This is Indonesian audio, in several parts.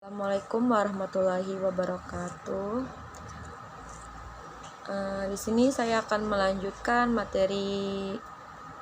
Assalamualaikum warahmatullahi wabarakatuh. Di sini saya akan melanjutkan materi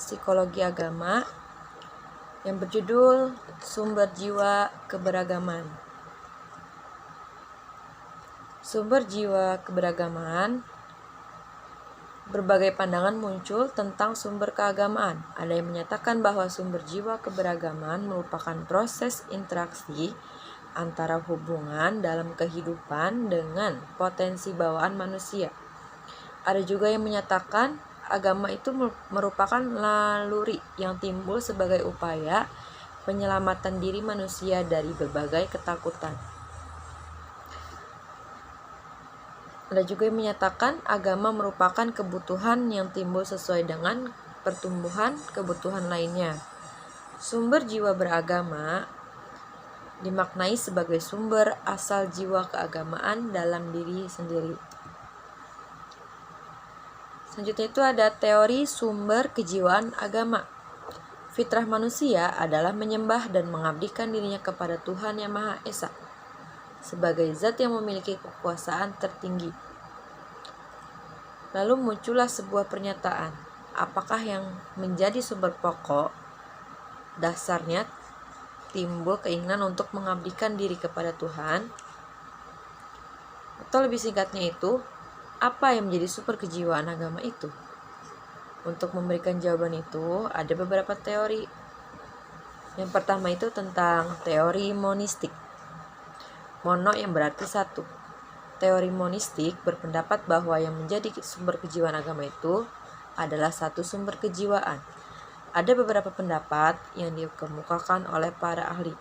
psikologi agama yang berjudul Sumber Jiwa Keberagaman. Sumber jiwa keberagaman. Berbagai pandangan muncul tentang sumber keagamaan. Ada yang menyatakan bahwa sumber jiwa keberagaman merupakan proses interaksi antara hubungan dalam kehidupan dengan potensi bawaan manusia. Ada juga yang menyatakan agama itu merupakan naluri yang timbul sebagai upaya penyelamatan diri manusia dari berbagai ketakutan. Ada juga yang menyatakan agama merupakan kebutuhan yang timbul sesuai dengan pertumbuhan kebutuhan lainnya. Sumber jiwa beragama dimaknai sebagai sumber asal jiwa keagamaan dalam diri sendiri. Selanjutnya itu ada teori sumber kejiwaan agama. Fitrah manusia adalah menyembah dan mengabdikan dirinya kepada Tuhan Yang Maha Esa sebagai zat yang memiliki kekuasaan tertinggi. Lalu muncullah sebuah pernyataan, apakah yang menjadi sumber pokok? Dasarnya timbul keinginan untuk mengabdikan diri kepada Tuhan, atau lebih singkatnya itu, apa yang menjadi sumber kejiwaan agama itu? Untuk memberikan jawaban itu, ada beberapa teori. Yang pertama itu tentang teori monistik. Mono yang berarti satu. Teori monistik berpendapat bahwa yang menjadi sumber kejiwaan agama itu adalah satu sumber kejiwaan. Ada beberapa pendapat yang dikemukakan oleh para ahli.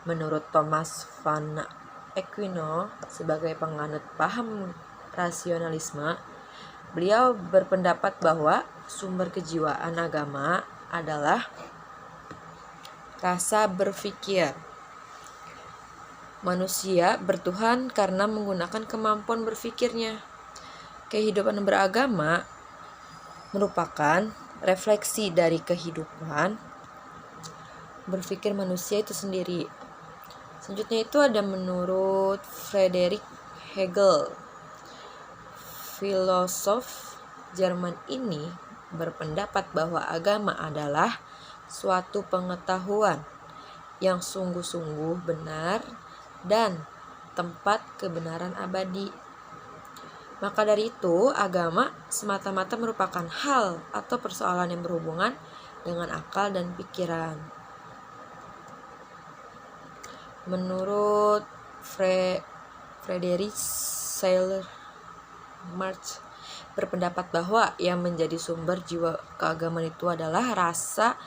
Menurut Thomas van Aquino sebagai penganut paham rasionalisme, beliau berpendapat bahwa sumber kejiwaan agama adalah rasa berpikir. Manusia bertuhan karena menggunakan kemampuan berpikirnya. Kehidupan beragama merupakan refleksi dari kehidupan berpikir manusia itu sendiri. Selanjutnya itu ada menurut Friedrich Hegel. Filosof Jerman ini berpendapat bahwa agama adalah suatu pengetahuan yang sungguh-sungguh benar dan tempat kebenaran abadi. Maka dari itu, agama semata-mata merupakan hal atau persoalan yang berhubungan dengan akal dan pikiran. Menurut Friedrich Schleiermacher berpendapat bahwa yang menjadi sumber jiwa keagamaan itu adalah rasa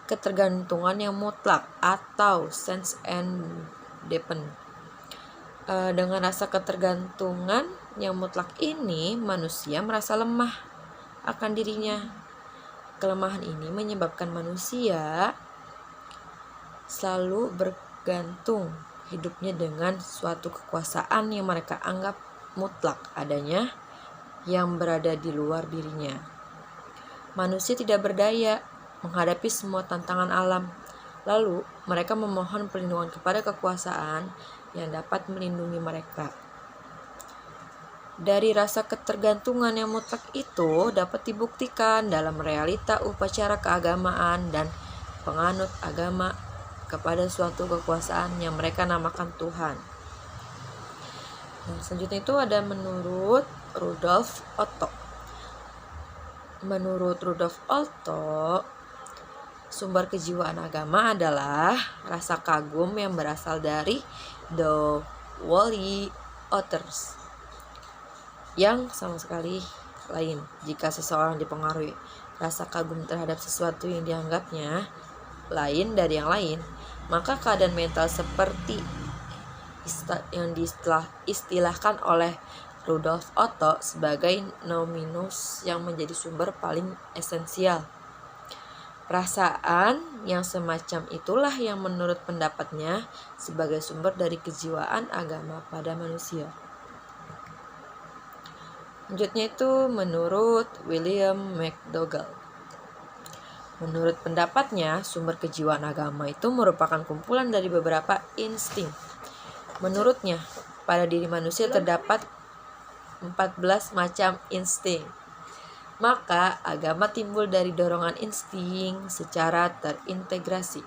ketergantungan yang mutlak atau sense and depend. Dengan rasa ketergantungan yang mutlak ini, manusia merasa lemah akan dirinya. Kelemahan ini menyebabkan manusia selalu bergantung hidupnya dengan suatu kekuasaan yang mereka anggap mutlak adanya yang berada di luar dirinya. Manusia tidak berdaya menghadapi semua tantangan alam. Lalu mereka memohon perlindungan kepada kekuasaan yang dapat melindungi mereka. Dari rasa ketergantungan yang mutlak itu dapat dibuktikan dalam realita upacara keagamaan dan penganut agama kepada suatu kekuasaan yang mereka namakan Tuhan. Selanjutnya itu ada menurut Rudolf Otto. Menurut Rudolf Otto, sumber kejiwaan agama adalah rasa kagum yang berasal dari the wholly authors yang sama sekali lain. Jika seseorang dipengaruhi rasa kagum terhadap sesuatu yang dianggapnya lain dari yang lain, maka keadaan mental seperti yang diistilahkan oleh Rudolf Otto sebagai nominus yang menjadi sumber paling esensial. Perasaan yang semacam itulah yang menurut pendapatnya sebagai sumber dari kejiwaan agama pada manusia. Selanjutnya itu menurut William McDougall. Menurut pendapatnya, sumber kejiwaan agama itu merupakan kumpulan dari beberapa insting Menurutnya, pada diri manusia terdapat 14 macam insting. Maka agama timbul dari dorongan insting secara terintegrasi.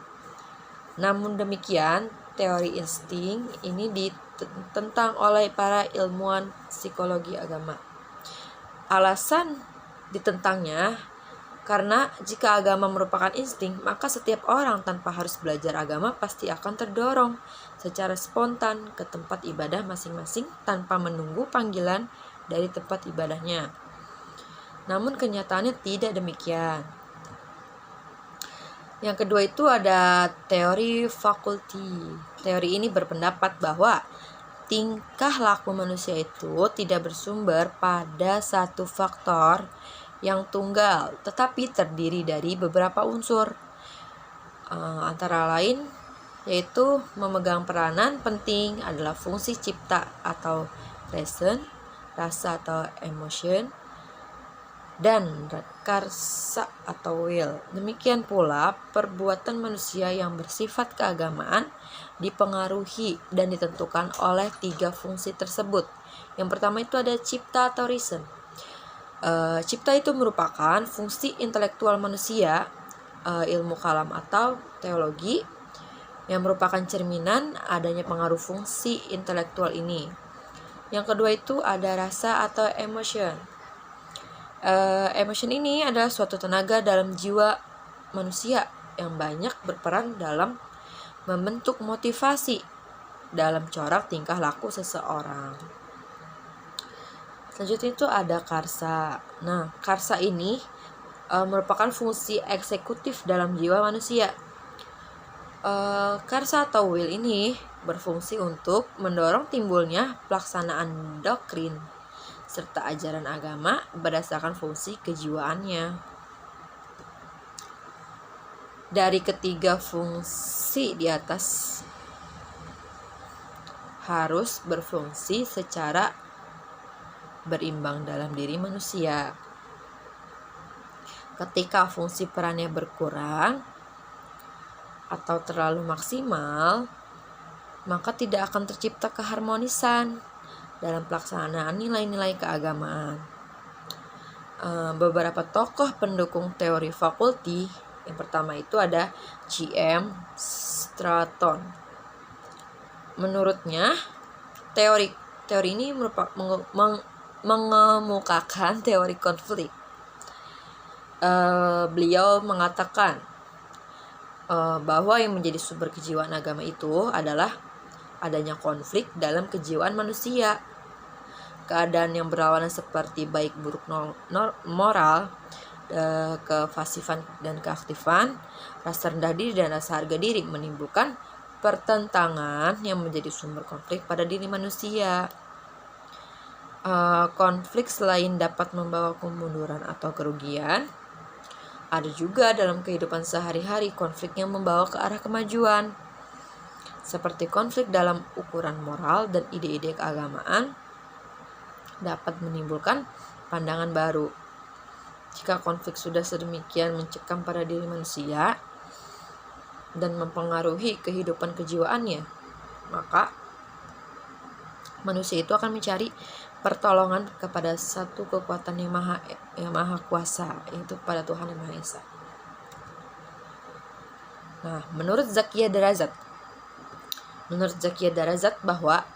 Namun demikian, teori insting ini ditentang oleh para ilmuwan psikologi agama. Alasan ditentangnya karena jika agama merupakan insting, maka setiap orang tanpa harus belajar agama pasti akan terdorong secara spontan ke tempat ibadah masing-masing tanpa menunggu panggilan dari tempat ibadahnya. Namun kenyataannya tidak demikian. Yang kedua itu ada teori fakulti. Teori ini berpendapat bahwa tingkah laku manusia itu tidak bersumber pada satu faktor yang tunggal, tetapi terdiri dari beberapa unsur. Antara lain yaitu memegang peranan penting adalah fungsi cipta atau reason, rasa atau emotion, dan karsa atau will. Demikian pula perbuatan manusia yang bersifat keagamaan dipengaruhi dan ditentukan oleh 3 fungsi tersebut. Yang pertama itu ada cipta atau reason. Cipta itu merupakan fungsi intelektual manusia, ilmu kalam atau teologi, yang merupakan cerminan adanya pengaruh fungsi intelektual ini. Yang kedua itu ada rasa atau emotion. Emotion ini adalah suatu tenaga dalam jiwa manusia yang banyak berperan dalam membentuk motivasi dalam corak tingkah laku seseorang. Selanjutnya itu ada karsa. Nah, karsa ini merupakan fungsi eksekutif dalam jiwa manusia. Karsa atau will ini berfungsi untuk mendorong timbulnya pelaksanaan doktrin serta ajaran agama berdasarkan fungsi kejiwaannya. Dari ketiga fungsi di atas harus berfungsi secara berimbang dalam diri manusia. Ketika fungsi perannya berkurang atau terlalu maksimal, maka tidak akan tercipta keharmonisan dalam pelaksanaan nilai-nilai keagamaan. Beberapa tokoh pendukung teori fakulti, yang pertama itu ada G.M. Stratton. Menurutnya, teori ini mengemukakan teori konflik. Beliau mengatakan bahwa yang menjadi sumber kejiwaan agama itu adalah adanya konflik dalam kejiwaan manusia. Keadaan yang berlawanan seperti baik buruk moral, kefasifan dan keaktifan, rasa rendah diri dan rasa harga diri menimbulkan pertentangan yang menjadi sumber konflik pada diri manusia. Konflik selain dapat membawa kemunduran atau kerugian, ada juga dalam kehidupan sehari-hari konflik yang membawa ke arah kemajuan, seperti konflik dalam ukuran moral dan ide-ide keagamaan dapat menimbulkan pandangan baru. Jika konflik sudah sedemikian mencekam pada diri manusia dan mempengaruhi kehidupan kejiwaannya, maka manusia itu akan mencari pertolongan kepada satu kekuatan yang maha kuasa, yaitu pada Tuhan Yang Maha Esa. Nah, menurut Zakia Darazat bahwa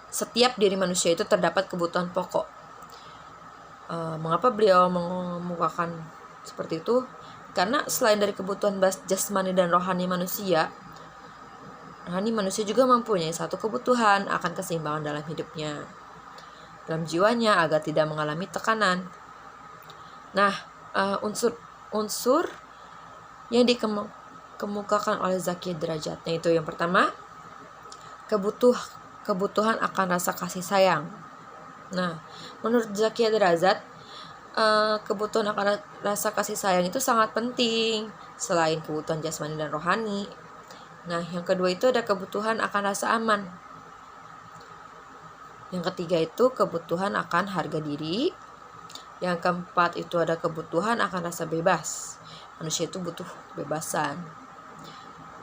setiap diri manusia itu terdapat kebutuhan pokok. Mengapa beliau mengemukakan seperti itu? Karena selain dari kebutuhan jasmani dan rohani manusia juga mempunyai satu kebutuhan akan keseimbangan dalam hidupnya, dalam jiwanya, agar tidak mengalami tekanan. Nah, unsur yang dikemukakan oleh Zakia Darazat, yaitu yang pertama, kebutuhan akan rasa kasih sayang. Nah, menurut Zakia Darazat, kebutuhan akan rasa kasih sayang itu sangat penting selain kebutuhan jasmani dan rohani. Nah, yang kedua itu ada kebutuhan akan rasa aman. Yang ketiga itu kebutuhan akan harga diri. Yang keempat itu ada kebutuhan akan rasa bebas. Manusia itu butuh kebebasan.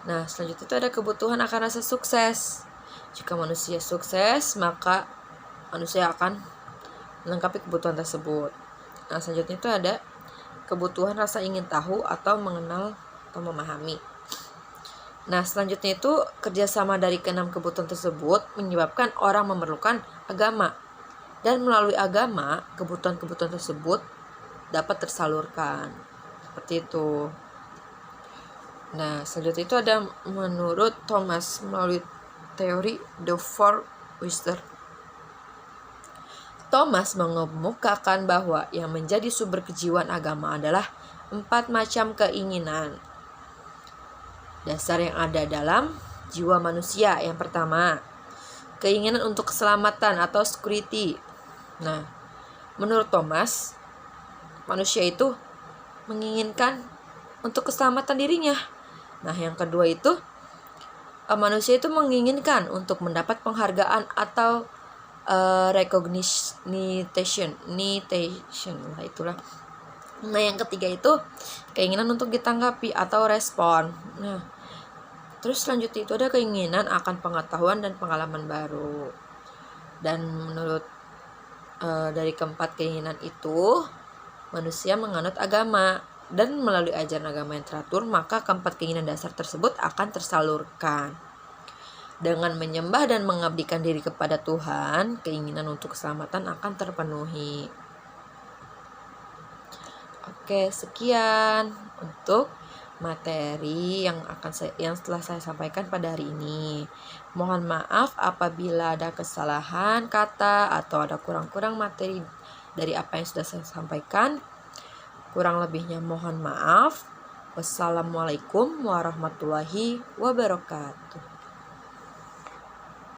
Nah, selanjutnya itu ada kebutuhan akan rasa sukses. Jika manusia sukses, maka manusia akan melengkapi kebutuhan tersebut. Nah, selanjutnya itu ada kebutuhan rasa ingin tahu atau mengenal atau memahami. Nah, selanjutnya itu kerjasama dari keenam kebutuhan tersebut menyebabkan orang memerlukan agama. Dan melalui agama, kebutuhan-kebutuhan tersebut dapat tersalurkan. Seperti itu. Nah, selanjutnya itu ada menurut Thomas melalui teori The Four Wisdom. Thomas mengemukakan bahwa yang menjadi sumber kejiwaan agama adalah 4 macam keinginan dasar yang ada dalam jiwa manusia. Yang pertama, keinginan untuk keselamatan atau security. Nah, menurut Thomas, manusia itu menginginkan untuk keselamatan dirinya. Nah, yang kedua itu manusia itu menginginkan untuk mendapat penghargaan atau recognition lah itulah. Nah, yang ketiga itu keinginan untuk ditanggapi atau respon. Nah, terus selanjutnya itu ada keinginan akan pengetahuan dan pengalaman baru. Dan menurut dari keempat keinginan itu, manusia menganut agama, dan melalui ajaran agama yang teratur, maka keempat keinginan dasar tersebut akan tersalurkan. Dengan menyembah dan mengabdikan diri kepada Tuhan, keinginan untuk keselamatan akan terpenuhi. Oke, sekian untuk materi yang setelah saya sampaikan pada hari ini. Mohon maaf apabila ada kesalahan kata atau ada kurang-kurang materi dari apa yang sudah saya sampaikan. Kurang lebihnya mohon maaf. Wassalamualaikum warahmatullahi wabarakatuh.